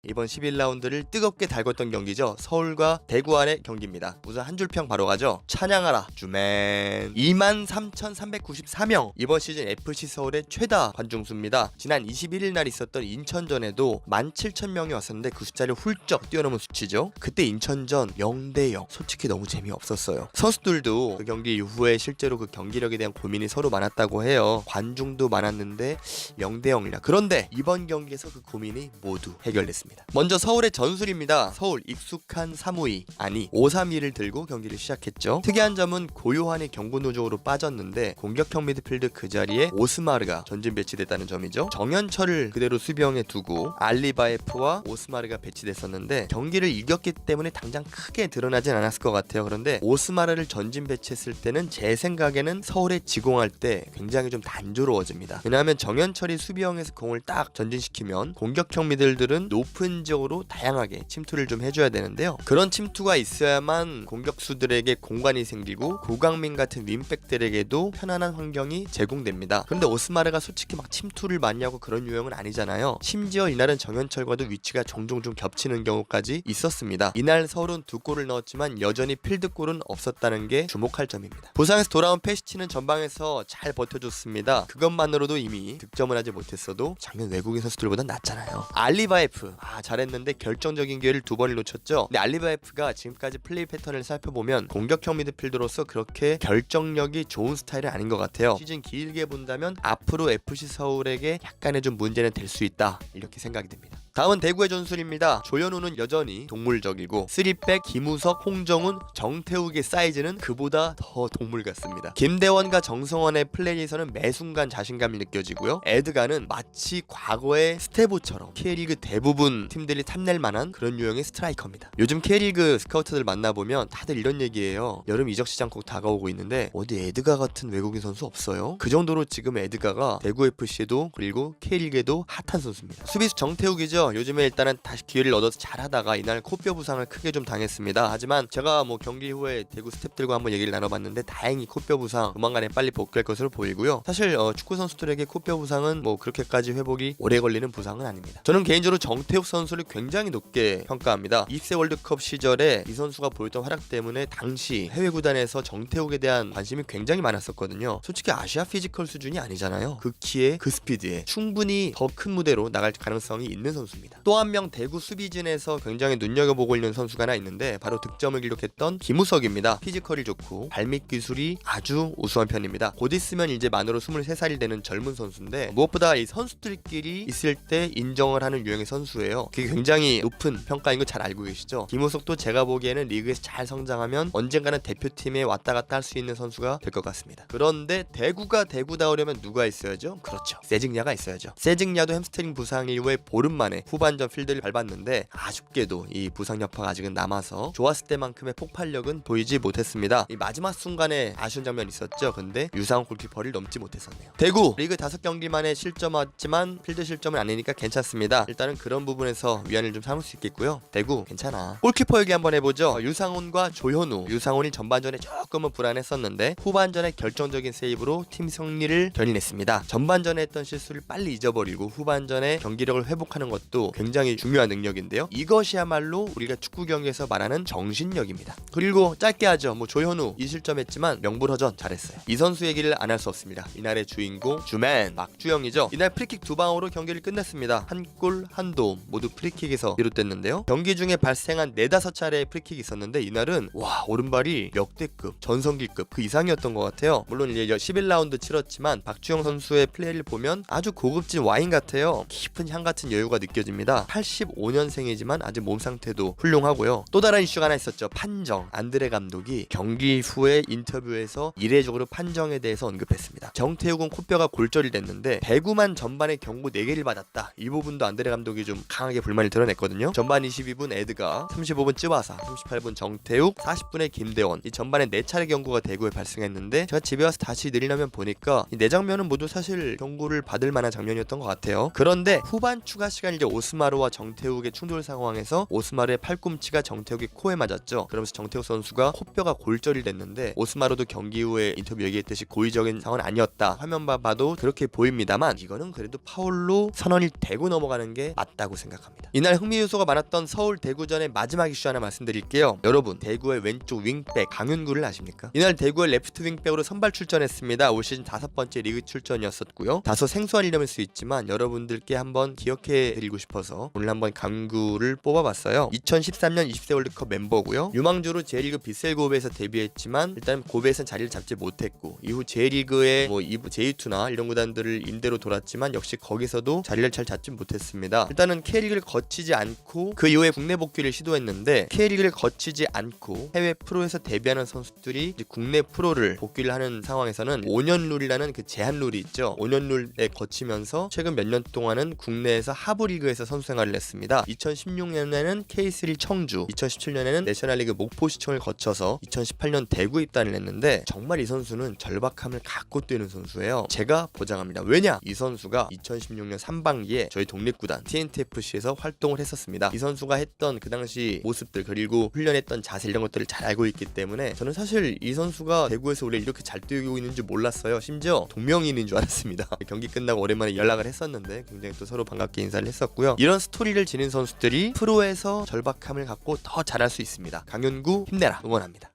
이번 11라운드를 뜨겁게 달궜던 경기죠. 서울과 대구 안의 경기입니다. 우선 한 줄평 바로 가죠. 찬양하라 주맨. 23,394명. 이번 시즌 FC 서울의 최다 관중수입니다. 지난 21일 날 있었던 인천전에도 17,000명이 왔었는데 그 숫자를 훌쩍 뛰어넘은 수치죠. 그때 인천전 0대0. 솔직히 너무 재미없었어요. 선수들도 그 경기 이후에 실제로 그 경기력에 대한 고민이 서로 많았다고 해요. 관중도 많았는데 0대0이라. 그런데 이번 경기에서 그 고민이 모두 해결됐습니다. 먼저 서울의 전술입니다. 서울 익숙한 352 아니 532를 들고 경기를 시작했죠. 특이한 점은 고요한이 경고노조로 빠졌는데 공격형 미드필드 그 자리에 오스마르가 전진 배치됐다는 점이죠. 정현철을 그대로 수비형에 두고 알리바예프와 오스마르가 배치됐었는데 경기를 이겼기 때문에 당장 크게 드러나진 않았을 것 같아요. 그런데 오스마르를 전진 배치했을 때는 제 생각에는 서울에 지공할 때 굉장히 좀 단조로워집니다. 왜냐하면 정현철이 수비형에서 공을 딱 전진시키면 공격형 미들들은 높은 지역으로 다양하게 침투를 좀 해줘야 되는데요. 그런 침투가 있어야만 공격수들에게 공간이 생기고 고강민 같은 윙백들에게도 편안한 환경이 제공됩니다. 그런데 오스마르가 솔직히 막 침투를 많이 하고 그런 유형은 아니잖아요. 심지어 이날은 정현철과도 위치가 종종 좀 겹치는 경우까지 있었습니다. 이날 서울은 2골을 넣었지만 여전히 필드골은 없었다는 게 주목할 점입니다. 부상에서 돌아온 페시치는 전방에서 잘 버텨줬습니다. 그것만으로도 이미 득점을 하지 못했어도 작년 외국인 선수들보다 낫잖아요. 알리바예프 잘했는데 결정적인 기회를 2번을 놓쳤죠. 근데 알리바예프가 지금까지 플레이 패턴을 살펴보면 공격형 미드필더로서 그렇게 결정력이 좋은 스타일은 아닌 것 같아요. 시즌 길게 본다면 앞으로 FC 서울에게 약간의 좀 문제는 될 수 있다 이렇게 생각이 듭니다. 다음은 대구의 전술입니다. 조현우는 여전히 동물적이고 3백 김우석, 홍정훈, 정태욱의 사이즈는 그보다 더 동물 같습니다. 김대원과 정성원의 플레이에서는 매 순간 자신감이 느껴지고요. 에드가는 마치 과거의 스테보처럼 K리그 대부분 팀들이 탐낼 만한 그런 유형의 스트라이커입니다. 요즘 K리그 스카우터들 만나보면 다들 이런 얘기예요. 여름 이적 시장 꼭 다가오고 있는데 어디 에드가 같은 외국인 선수 없어요? 그 정도로 지금 에드가가 대구FC에도 그리고 K리그에도 핫한 선수입니다. 수비수 정태욱이죠. 요즘에 일단은 다시 기회를 얻어서 잘하다가 이날 코뼈 부상을 크게 좀 당했습니다. 하지만 제가 경기 후에 대구 스태프들과 한번 얘기를 나눠봤는데 다행히 코뼈 부상 조만간에 빨리 복귀할 것으로 보이고요. 사실 축구 선수들에게 코뼈 부상은 그렇게까지 회복이 오래 걸리는 부상은 아닙니다. 저는 개인적으로 정태욱 선수를 굉장히 높게 평가합니다. 20세 월드컵 시절에 이 선수가 보였던 활약 때문에 당시 해외 구단에서 정태욱에 대한 관심이 굉장히 많았었거든요. 솔직히 아시아 피지컬 수준이 아니잖아요. 그 키에 그 스피드에 충분히 더 큰 무대로 나갈 가능성이 있는 선수입니다. 또 한 명 대구 수비진에서 굉장히 눈여겨보고 있는 선수가 하나 있는데 바로 득점을 기록했던 김우석입니다. 피지컬이 좋고 발밑 기술이 아주 우수한 편입니다. 곧 있으면 이제 만으로 23살이 되는 젊은 선수인데 무엇보다 이 선수들끼리 있을 때 인정을 하는 유형의 선수예요. 그게 굉장히 높은 평가인 거 잘 알고 계시죠? 김우석도 제가 보기에는 리그에서 잘 성장하면 언젠가는 대표팀에 왔다 갔다 할 수 있는 선수가 될 것 같습니다. 그런데 대구가 대구다우려면 누가 있어야죠? 그렇죠. 세징야가 있어야죠. 세징야도 햄스트링 부상 이후에 보름 만에 후반전 필드를 밟았는데 아쉽게도 이 부상 여파가 아직은 남아서 좋았을 때만큼의 폭발력은 보이지 못했습니다. 이 마지막 순간에 아쉬운 장면이 있었죠. 근데 유상훈 골키퍼를 넘지 못했었네요. 대구 리그 5경기 만에 실점했지만 필드 실점은 아니니까 괜찮습니다. 일단은 그런 부분에서 위안을 좀 삼을 수 있겠고요. 대구 괜찮아. 골키퍼 얘기 한번 해보죠. 유상훈과 조현우. 유상훈이 전반전에 조금은 불안했었는데 후반전에 결정적인 세이브로 팀 승리를 견인했습니다. 전반전에 했던 실수를 빨리 잊어버리고 후반전에 경기력을 회복하는 것도 굉장히 중요한 능력인데요. 이것이야말로 우리가 축구 경기에서 말하는 정신력입니다. 그리고 짧게 하죠. 조현우 2실점했지만 명불허전 잘했어요. 이 선수 얘기를 안 할 수 없습니다. 이날의 주인공 주맨 막주영이죠. 이날 프리킥 2방으로 경기를 끝냈습니다. 한 골 한 도움 모두 프리킥에서 비롯됐는데요. 경기 중에 발생한 4-5차례의 프리킥이 있었는데 이날은 오른발이 역대급 전성기급 그 이상이었던 것 같아요. 물론 이제 11라운드 치렀지만 박주영 선수의 플레이를 보면 아주 고급진 와인 같아요. 깊은 향 같은 여유가 느껴집니다. 85년생이지만 아직 몸 상태도 훌륭하고요. 또 다른 이슈가 하나 있었죠. 판정. 안드레 감독이 경기 후에 인터뷰에서 이례적으로 판정에 대해서 언급했습니다. 정태욱은 코뼈가 골절이 됐는데 대구만 전반에 경고 4개를 받았다. 이 부분도 안드레 감독이 좀 강하게 불만을 드러냈거든요. 전반 22분 에드가, 35분 쯔바사, 38분 정태욱, 40분에 김대원. 이 전반에 4차례 경고가 대구에 발생했는데 제가 집에 와서 다시 내리려면 보니까 이 4장면은 모두 사실 경고를 받을 만한 장면이었던 것 같아요. 그런데 후반 추가 시간 이제 오스마르와 정태욱의 충돌 상황에서 오스마르의 팔꿈치가 정태욱의 코에 맞았죠. 그러면서 정태욱 선수가 코뼈가 골절이 됐는데 오스마르도 경기 후에 인터뷰 얘기했듯이 고의적인 상황은 아니었다. 화면만 봐도 그렇게 보입니다만 이거는 그래도 파울로 선언이 되고 넘어가는 게 맞다고 생각합니다. 이날 흥미 요소가 많았던 서울 대구전의 마지막 이슈 하나 말씀드릴게요. 여러분, 대구의 왼쪽 윙백 강윤구를 아십니까? 이날 대구의 레프트 윙백으로 선발 출전했습니다. 올 시즌 5번째 리그 출전이었었고요. 다소 생소한 이름일 수 있지만 여러분들께 한번 기억해 드리고 싶어서 오늘 한번 강구를 뽑아봤어요. 2013년 20세 월드컵 멤버고요. 유망주로 J리그 빗셀 고베에서 데뷔했지만 일단 고베에서는 자리를 잡지 못했고 이후 J리그의 뭐 J2나 이런 구단들을 임대로 돌았지만 역시 거기서도 자리를 잘 잡지 못했습니다. 일단은 K리그를 거치지 않고 그 이후에 국내 복귀를 시도했는데 K리그를 거치지 않고 해외 프로에서 데뷔하는 선수들이 이제 국내 프로를 복귀를 하는 상황에서는 5년 룰이라는 그 제한 룰이 있죠. 5년 룰에 거치면서 최근 몇 년 동안은 국내에서 하부리그에서 선수 생활을 했습니다. 2016년에는 K3 청주, 2017년에는 내셔널리그 목포시청을 거쳐서 2018년 대구 입단을 했는데 정말 이 선수는 절박함을 갖고 뛰는 선수예요. 제가 보장합니다. 왜냐? 이 선수가 2016년 3반기에 저희 독립구단 TNTFC에서 활동을 했었습니다. 이 선수가 했던 그 당시 모습들 그리고 훈련했던 자세 이런 것들을 잘 알고 있기 때문에 저는 사실 이 선수가 대구에서 원래 이렇게 잘 뛰고 있는 줄 몰랐어요. 심지어 동명이인인 줄 알았습니다. 경기 끝나고 오랜만에 연락을 했었는데 굉장히 또 서로 반갑게 인사를 했었고요. 이런 스토리를 지닌 선수들이 프로에서 절박함을 갖고 더 잘할 수 있습니다. 강윤구 힘내라, 응원합니다.